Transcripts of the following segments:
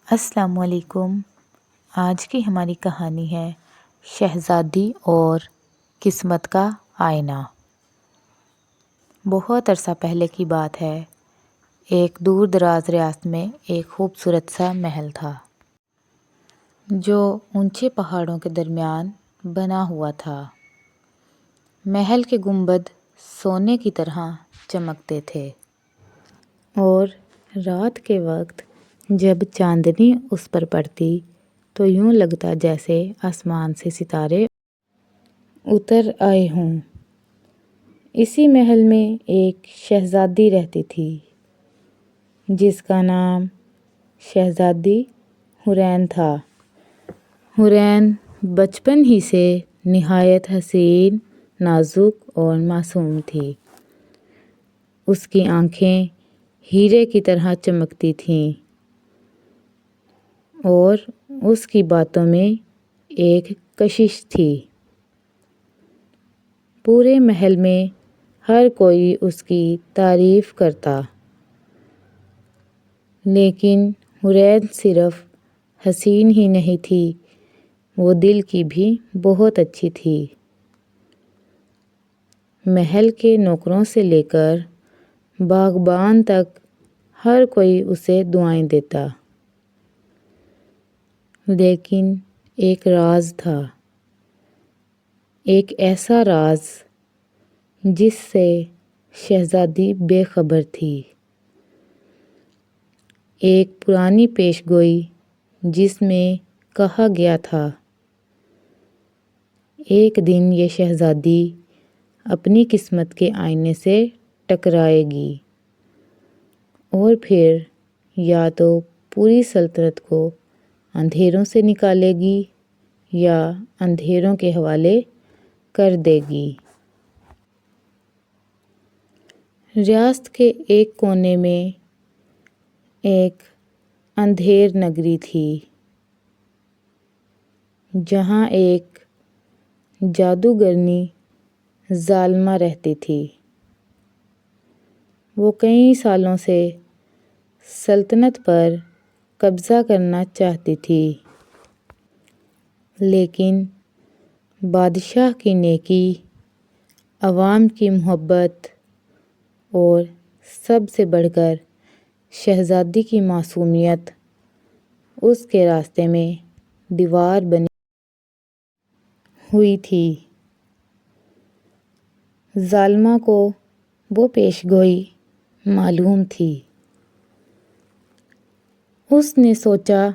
السلام علیکم۔ آج کی ہماری کہانی ہے شہزادی اور قسمت کا آئینہ۔ بہت عرصہ پہلے کی بات ہے۔ ایک دور دراز ریاست میں ایک خوبصورت سا محل تھا جو اونچے پہاڑوں کے درمیان بنا ہوا تھا۔ محل کے گنبد سونے کی طرح چمکتے تھے اور رات کے وقت جب چاندنی اس پر پڑتی تو یوں لگتا جیسے آسمان سے ستارے اتر آئے ہوں۔ اسی محل میں ایک شہزادی رہتی تھی جس کا نام شہزادی حورین تھا۔ حورین بچپن ہی سے نہایت حسین، نازک اور معصوم تھی۔ اس کی آنکھیں ہیرے کی طرح چمکتی تھیں اور اس کی باتوں میں ایک کشش تھی۔ پورے محل میں ہر کوئی اس کی تعریف کرتا، لیکن حورین صرف حسین ہی نہیں تھی، وہ دل کی بھی بہت اچھی تھی۔ محل کے نوکروں سے لے کر باغبان تک ہر کوئی اسے دعائیں دیتا۔ لیکن ایک راز تھا، ایک ایسا راز جس سے شہزادی بے خبر تھی۔ ایک پرانی پیش گوئی جس میں کہا گیا تھا، ایک دن یہ شہزادی اپنی قسمت کے آئینے سے ٹکرائے گی اور پھر یا تو پوری سلطنت کو اندھیروں سے نکالے گی یا اندھیروں کے حوالے کر دے گی۔ ریاست کے ایک کونے میں ایک اندھیر نگری تھی جہاں ایک جادوگرنی ظالمہ رہتی تھی۔ وہ کئی سالوں سے سلطنت پر قبضہ کرنا چاہتی تھی، لیکن بادشاہ کی نیکی، عوام کی محبت اور سب سے بڑھ کر شہزادی کی معصومیت اس کے راستے میں دیوار بنی ہوئی تھی۔ ظالمہ کو وہ پیش گوئی معلوم تھی۔ اس نے سوچا،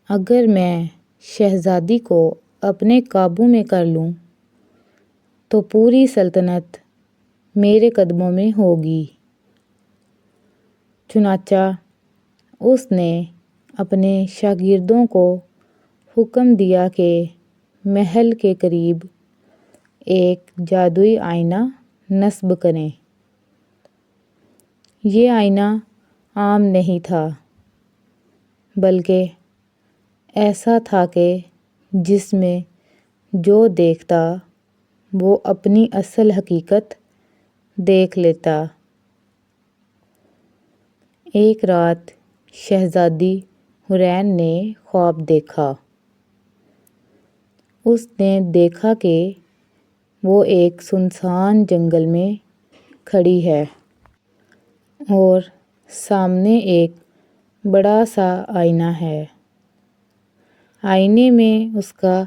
اگر میں شہزادی کو اپنے قابو میں کر لوں تو پوری سلطنت میرے قدموں میں ہوگی۔ چنانچہ اس نے اپنے شاگردوں کو حکم دیا کہ محل کے قریب ایک جادوئی آئینہ نصب کریں۔ یہ آئینہ عام نہیں تھا، بلکہ ایسا تھا کہ جس میں جو دیکھتا وہ اپنی اصل حقیقت دیکھ لیتا۔ ایک رات شہزادی حورین نے خواب دیکھا۔ اس نے دیکھا کہ وہ ایک سنسان جنگل میں کھڑی ہے اور سامنے ایک بڑا سا آئینہ ہے۔ آئینے میں اس کا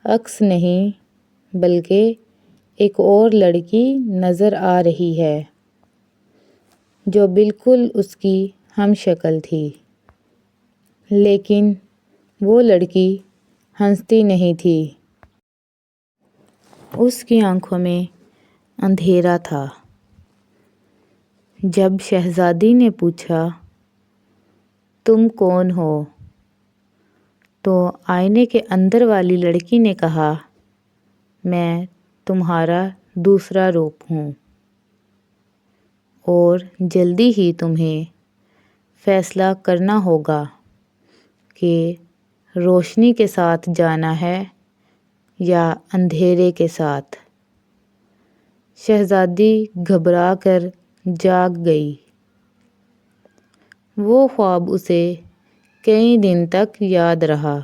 عکس نہیں بلکہ ایک اور لڑکی نظر آ رہی ہے جو بالکل اس کی ہم شکل تھی، لیکن وہ لڑکی ہنستی نہیں تھی۔ اس کی آنکھوں میں اندھیرا تھا۔ جب شہزادی نے پوچھا، تم کون ہو؟ تو آئینے کے اندر والی لڑکی نے کہا، میں تمہارا دوسرا روپ ہوں اور جلدی ہی تمہیں فیصلہ کرنا ہوگا کہ روشنی کے ساتھ جانا ہے یا اندھیرے کے ساتھ۔ شہزادی گھبرا کر جاگ گئی۔ وہ خواب اسے کئی دن تک یاد رہا۔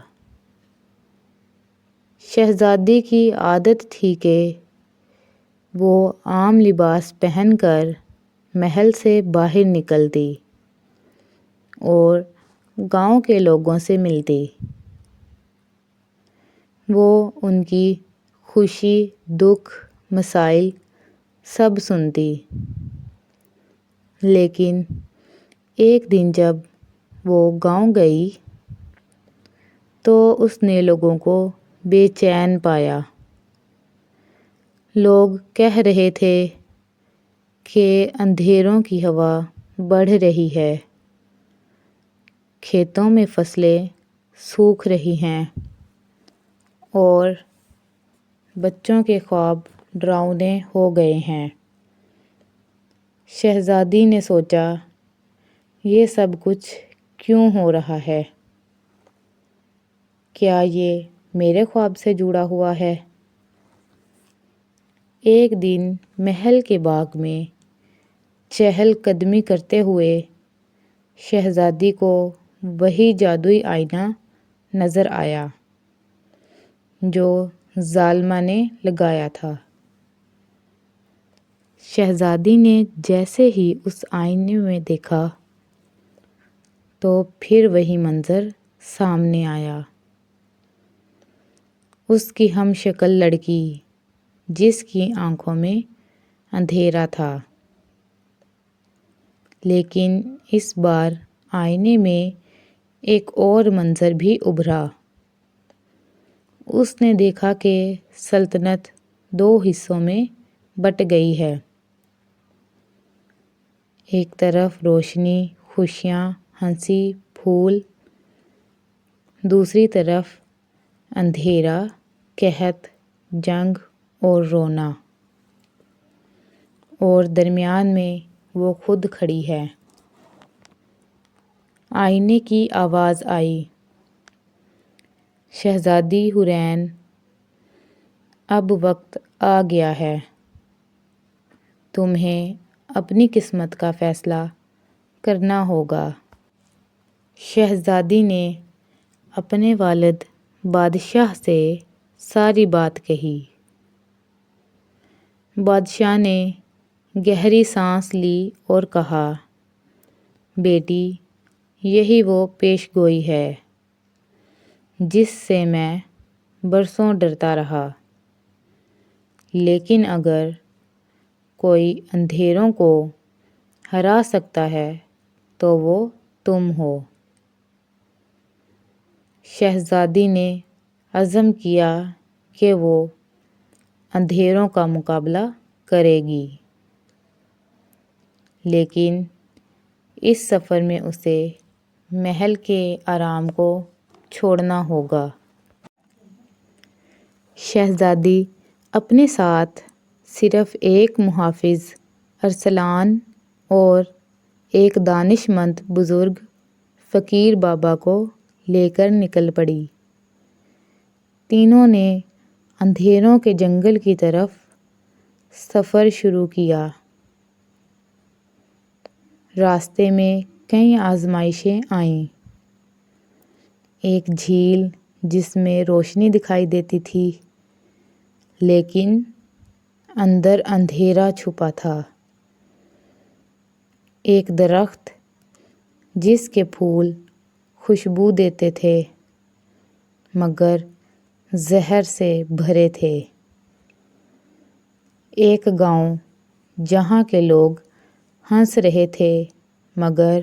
شہزادی کی عادت تھی کہ وہ عام لباس پہن کر محل سے باہر نکلتی اور گاؤں کے لوگوں سے ملتی۔ وہ ان کی خوشی، دکھ، مسائل سب سنتی۔ لیکن ایک دن جب وہ گاؤں گئی تو اس نے لوگوں کو بے چین پایا۔ لوگ کہہ رہے تھے کہ اندھیروں کی ہوا بڑھ رہی ہے، کھیتوں میں فصلیں سوکھ رہی ہیں اور بچوں کے خواب ڈراؤنے ہو گئے ہیں۔ شہزادی نے سوچا، یہ سب کچھ کیوں ہو رہا ہے؟ کیا یہ میرے خواب سے جڑا ہوا ہے؟ ایک دن محل کے باغ میں چہل قدمی کرتے ہوئے شہزادی کو وہی جادوئی آئینہ نظر آیا جو ظالمہ نے لگایا تھا۔ شہزادی نے جیسے ہی اس آئینے میں دیکھا تو پھر وہی منظر سامنے آیا۔ اس کی ہم شکل لڑکی جس کی آنکھوں میں اندھیرا تھا، لیکن اس بار آئینے میں ایک اور منظر بھی ابھرا۔ اس نے دیکھا کہ سلطنت دو حصوں میں بٹ گئی ہے۔ ایک طرف روشنی، خوشیاں، ہنسی، پھول، دوسری طرف اندھیرا، قحط، جنگ اور رونا، اور درمیان میں وہ خود کھڑی ہے۔ آئینے کی آواز آئی، شہزادی حورین، اب وقت آ گیا ہے، تمہیں اپنی قسمت کا فیصلہ کرنا ہوگا۔ شہزادی نے اپنے والد بادشاہ سے ساری بات کہی۔ بادشاہ نے گہری سانس لی اور کہا، بیٹی، یہی وہ پیش گوئی ہے جس سے میں برسوں ڈرتا رہا، لیکن اگر کوئی اندھیروں کو ہرا سکتا ہے تو وہ تم ہو۔ شہزادی نے عزم کیا کہ وہ اندھیروں کا مقابلہ کرے گی، لیکن اس سفر میں اسے محل کے آرام کو چھوڑنا ہوگا۔ شہزادی اپنے ساتھ صرف ایک محافظ ارسلان اور ایک دانش مند بزرگ فقیر بابا کو لے کر نکل پڑی۔ تینوں نے اندھیروں کے جنگل کی طرف سفر شروع کیا۔ راستے میں کئی آزمائشیں آئیں۔ ایک جھیل جس میں روشنی دکھائی دیتی تھی، لیکن اندر اندھیرا چھپا تھا۔ ایک درخت جس کے پھول خوشبو دیتے تھے مگر زہر سے بھرے تھے۔ ایک گاؤں جہاں کے لوگ ہنس رہے تھے مگر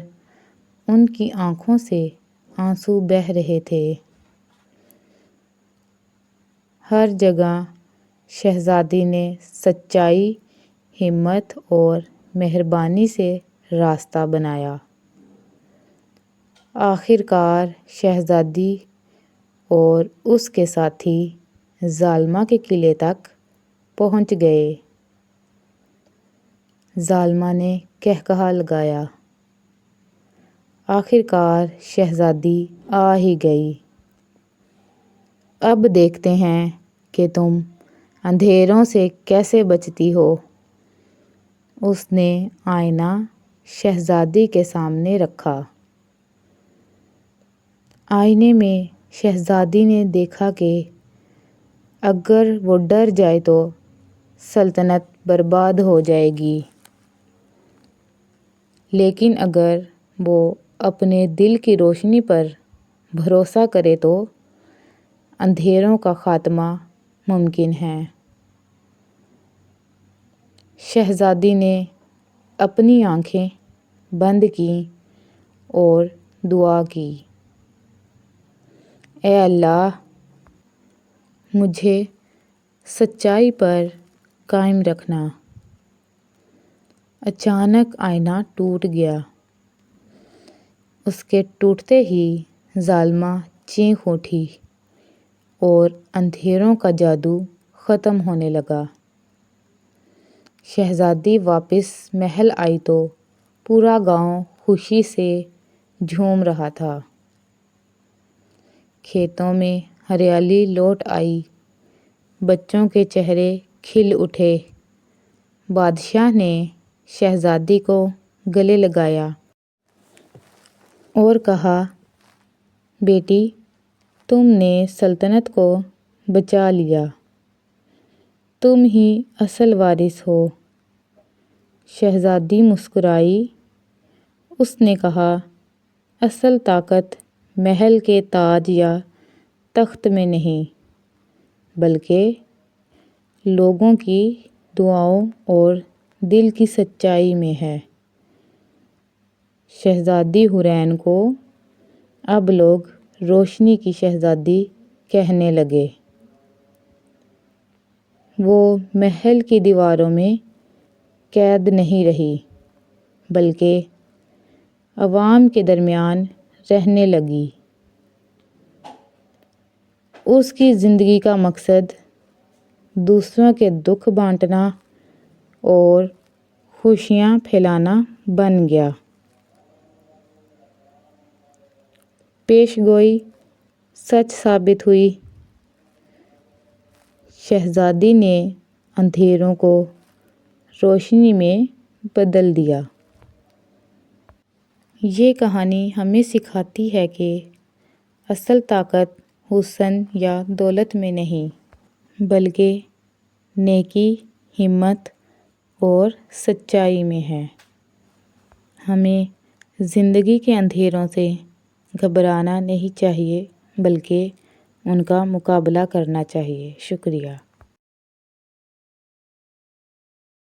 ان کی آنکھوں سے آنسو بہہ رہے تھے۔ ہر جگہ شہزادی نے سچائی، ہمت اور مہربانی سے راستہ بنایا۔ آخر کار شہزادی اور اس کے ساتھی ظالمہ کے قلعے تک پہنچ گئے۔ ظالمہ نے قہقہا لگایا، آخر کار شہزادی آ ہی گئی۔ اب دیکھتے ہیں کہ تم اندھیروں سے کیسے بچتی ہو۔ اس نے آئینہ شہزادی کے سامنے رکھا۔ آئینے میں شہزادی نے دیکھا کہ اگر وہ ڈر جائے تو سلطنت برباد ہو جائے گی، لیکن اگر وہ اپنے دل کی روشنی پر بھروسہ کرے تو اندھیروں کا خاتمہ ممکن ہے۔ شہزادی نے اپنی آنکھیں بند کیں اور دعا کی، اے اللہ، مجھے سچائی پر قائم رکھنا۔ اچانک آئینہ ٹوٹ گیا۔ اس کے ٹوٹتے ہی ظالمہ چیخ اٹھی اور اندھیروں کا جادو ختم ہونے لگا۔ شہزادی واپس محل آئی تو پورا گاؤں خوشی سے جھوم رہا تھا۔ کھیتوں میں ہریالی لوٹ آئی، بچوں کے چہرے کھل اٹھے۔ بادشاہ نے شہزادی کو گلے لگایا اور کہا، بیٹی، تم نے سلطنت کو بچا لیا، تم ہی اصل وارث ہو۔ شہزادی مسکرائی۔ اس نے کہا، اصل طاقت محل کے تاج یا تخت میں نہیں، بلکہ لوگوں کی دعاؤں اور دل کی سچائی میں ہے۔ شہزادی حورین کو اب لوگ روشنی کی شہزادی کہنے لگے۔ وہ محل کی دیواروں میں قید نہیں رہی، بلکہ عوام کے درمیان رہنے لگی۔ اس کی زندگی کا مقصد دوسروں کے دکھ بانٹنا اور خوشیاں پھیلانا بن گیا۔ پیش گوئی سچ ثابت ہوئی۔ شہزادی نے اندھیروں کو روشنی میں بدل دیا۔ یہ کہانی ہمیں سکھاتی ہے کہ اصل طاقت حسن یا دولت میں نہیں، بلکہ نیکی، ہمت اور سچائی میں ہے۔ ہمیں زندگی کے اندھیروں سے گھبرانا نہیں چاہیے، بلکہ ان کا مقابلہ کرنا چاہیے۔ شکریہ۔